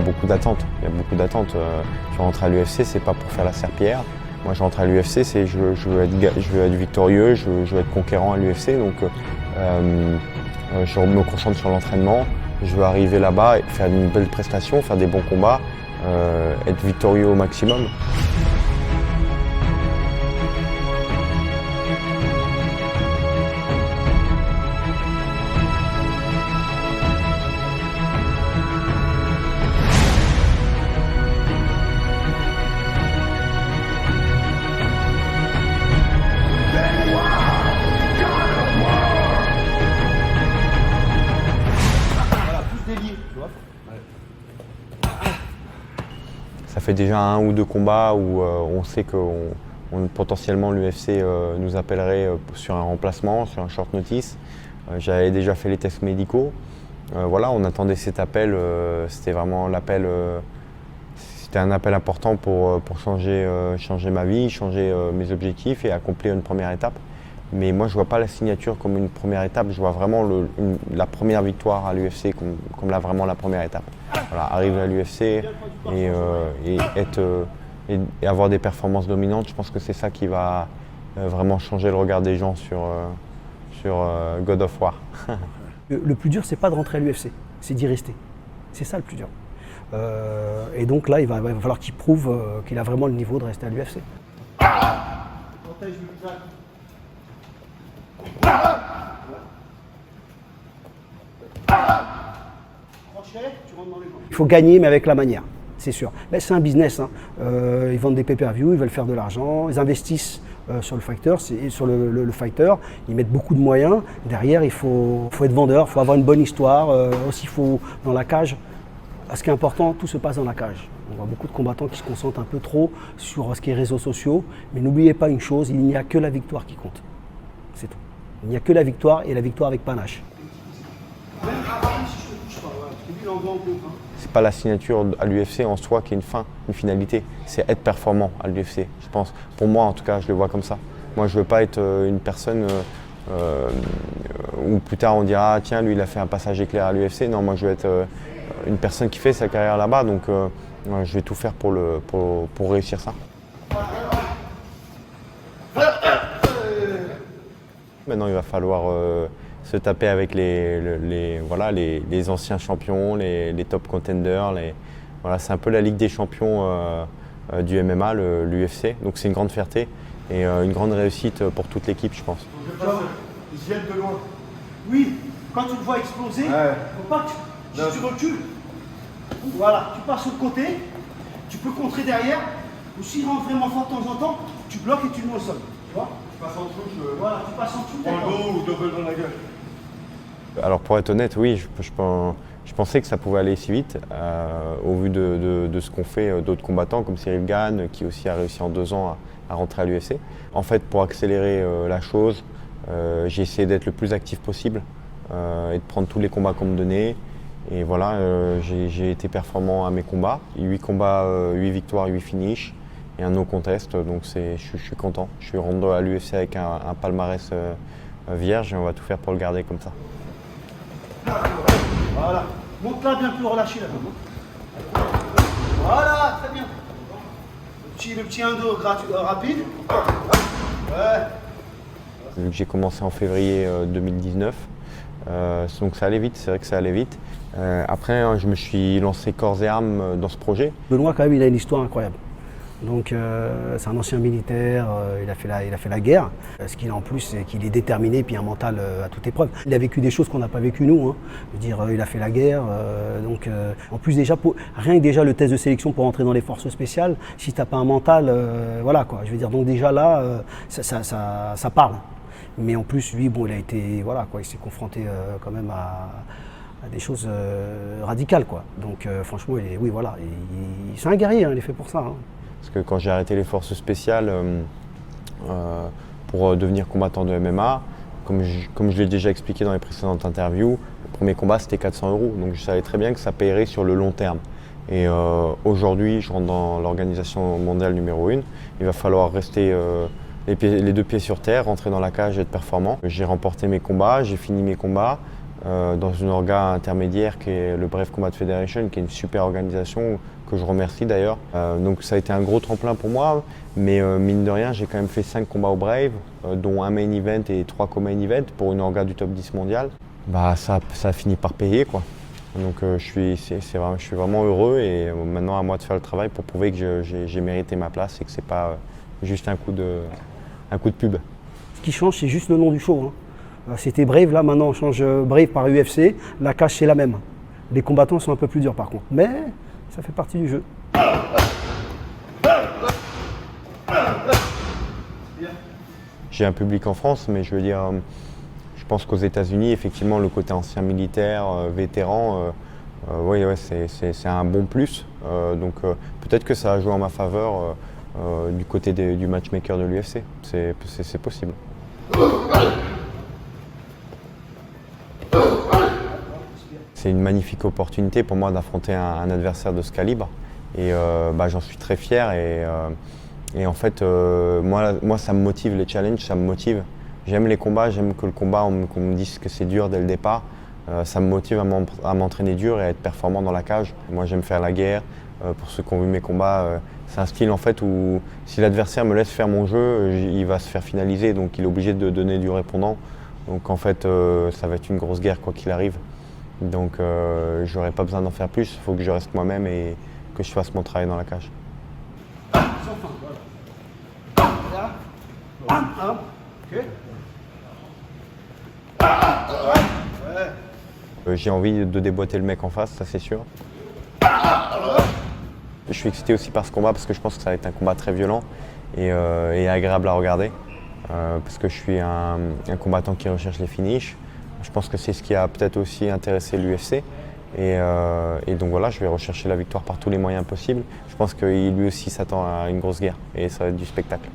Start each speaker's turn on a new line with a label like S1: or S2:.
S1: y a beaucoup d'attentes. Je rentre à l'UFC, c'est pas pour faire la serpillière. Moi, je rentre à l'UFC, c'est je veux être victorieux, je veux être conquérant à l'UFC. Donc, je me concentre sur l'entraînement. Je veux arriver là-bas et faire une belle prestation, faire des bons combats, être victorieux au maximum. Ça fait déjà 1 ou 2 combats où on sait que potentiellement l'UFC nous appellerait sur un remplacement, sur un short notice. J'avais déjà fait les tests médicaux. Voilà, on attendait cet appel. C'était vraiment l'appel. C'était un appel important pour changer ma vie, changer mes objectifs et accomplir une première étape. Mais moi, je ne vois pas la signature comme une première étape. Je vois vraiment la première victoire à l'UFC comme vraiment la première étape. Voilà, arriver à l'UFC et avoir des performances dominantes, je pense que c'est ça qui va vraiment changer le regard des gens sur God of War.
S2: Le plus dur, c'est pas de rentrer à l'UFC, c'est d'y rester. C'est ça le plus dur. Et donc là, il va falloir qu'il prouve qu'il a vraiment le niveau de rester à l'UFC. Il faut gagner, mais avec la manière, c'est sûr. Ben, c'est un business. Hein. Ils vendent des pay-per-view, ils veulent faire de l'argent, ils investissent sur le fighter, le fighter. Ils mettent beaucoup de moyens. Derrière, il faut être vendeur, il faut avoir une bonne histoire. Aussi, il faut dans la cage. Ce qui est important, tout se passe dans la cage. On voit beaucoup de combattants qui se concentrent un peu trop sur ce qui est réseaux sociaux. Mais n'oubliez pas une chose, il n'y a que la victoire qui compte. C'est tout. Il n'y a que la victoire et la victoire avec panache.
S1: C'est pas la signature à l'UFC en soi qui est une finalité. C'est être performant à l'UFC, je pense. Pour moi, en tout cas, je le vois comme ça. Moi, je veux pas être une personne où plus tard on dira ah, tiens, lui, il a fait un passage éclair à l'UFC. Non, moi, je veux être une personne qui fait sa carrière là-bas. Donc, je vais tout faire pour réussir ça. Maintenant, il va falloir se taper avec les anciens champions, les top contenders. Voilà, c'est un peu la Ligue des champions du MMA, l'UFC. Donc c'est une grande fierté et une grande réussite pour toute l'équipe, je pense.
S3: Je jette de loin.
S2: Oui, quand tu le vois exploser, faut pas que tu recules. Voilà, tu pars sur le côté, tu peux contrer derrière, ou s'il rentre vraiment fort de temps en temps, tu bloques et tu le mets au sol. Tu vois ?
S3: Tu passes en touche.
S2: Voilà, tu passes en touche.
S3: Dans le dos ou double dans la gueule.
S1: Alors pour être honnête, oui, je pensais que ça pouvait aller si vite au vu de ce qu'ont fait d'autres combattants comme Cyril Gane qui aussi a réussi en 2 ans à rentrer à l'UFC. En fait, pour accélérer la chose, j'ai essayé d'être le plus actif possible et de prendre tous les combats qu'on me donnait. Et voilà, j'ai été performant à mes combats. 8 combats, 8 victoires, 8 finishes et un no contest. Donc je suis content. Je suis rentré à l'UFC avec un palmarès vierge et on va tout faire pour le garder comme ça.
S2: Voilà, monte là bien plus relâché là. Voilà, très bien. Le petit indo rapide. Ouais.
S1: Vu que j'ai commencé en février 2019, donc ça allait vite, c'est vrai que ça allait vite. Après, je me suis lancé corps et âme dans ce projet.
S2: Benoît, quand même, il a une histoire incroyable. Donc, c'est un ancien militaire, il a fait la guerre. Ce qu'il a en plus, c'est qu'il est déterminé, puis un mental à toute épreuve. Il a vécu des choses qu'on n'a pas vécues nous. Hein. Je veux dire, il a fait la guerre. En plus, déjà, rien que déjà le test de sélection pour entrer dans les forces spéciales, si tu n'as pas un mental, voilà quoi. Je veux dire, donc déjà là, ça parle. Mais en plus, lui, bon, il a été, voilà quoi, il s'est confronté quand même à des choses radicales quoi. Donc, franchement, c'est un guerrier, hein, il est fait pour ça. Hein.
S1: Parce que quand j'ai arrêté les forces spéciales pour devenir combattant de MMA, comme je l'ai déjà expliqué dans les précédentes interviews, le premier combat c'était 400 €. Donc je savais très bien que ça paierait sur le long terme. Et aujourd'hui, je rentre dans l'organisation mondiale numéro 1. Il va falloir rester les 2 pieds sur terre, rentrer dans la cage et être performant. J'ai remporté mes combats, j'ai fini mes combats. dans une orga intermédiaire qui est le Brave Combat Federation, qui est une super organisation que je remercie d'ailleurs. Donc ça a été un gros tremplin pour moi, mais mine de rien, j'ai quand même fait 5 combats au Brave, dont un main event et 3 co-main event pour une orga du top 10 mondial. Bah, ça a fini par payer, quoi. Donc je suis vraiment heureux et maintenant à moi de faire le travail pour prouver que j'ai mérité ma place et que c'est pas juste un coup de pub.
S2: Ce qui change, c'est juste le nom du show, hein. C'était Brave, là maintenant on change Brave par UFC, la cage c'est la même. Les combattants sont un peu plus durs par contre, mais ça fait partie du jeu.
S1: J'ai un public en France, mais je veux dire, je pense qu'aux États-Unis, effectivement, le côté ancien militaire, vétéran, oui, ouais, c'est un bon plus. Donc peut-être que ça a joué en ma faveur du côté du matchmaker de l'UFC. C'est possible. C'est une magnifique opportunité pour moi d'affronter un adversaire de ce calibre. Et j'en suis très fier. Et en fait, moi, ça me motive, les challenges, ça me motive. J'aime les combats, j'aime que le combat, qu'on me dise que c'est dur dès le départ. Ça me motive à m'entraîner dur et à être performant dans la cage. Moi, j'aime faire la guerre. Pour ceux qui ont vu mes combats, c'est un style en fait où si l'adversaire me laisse faire mon jeu, il va se faire finaliser, donc il est obligé de donner du répondant. Donc en fait, ça va être une grosse guerre quoi qu'il arrive. Donc j'aurais pas besoin d'en faire plus, il faut que je reste moi-même et que je fasse mon travail dans la cage. J'ai envie de déboîter le mec en face, ça c'est sûr. Je suis excité aussi par ce combat parce que je pense que ça va être un combat très violent et agréable à regarder. Parce que je suis un combattant qui recherche les finishes. Je pense que c'est ce qui a peut-être aussi intéressé l'UFC. Et donc voilà, je vais rechercher la victoire par tous les moyens possibles. Je pense qu'il lui aussi s'attend à une grosse guerre et ça va être du spectacle.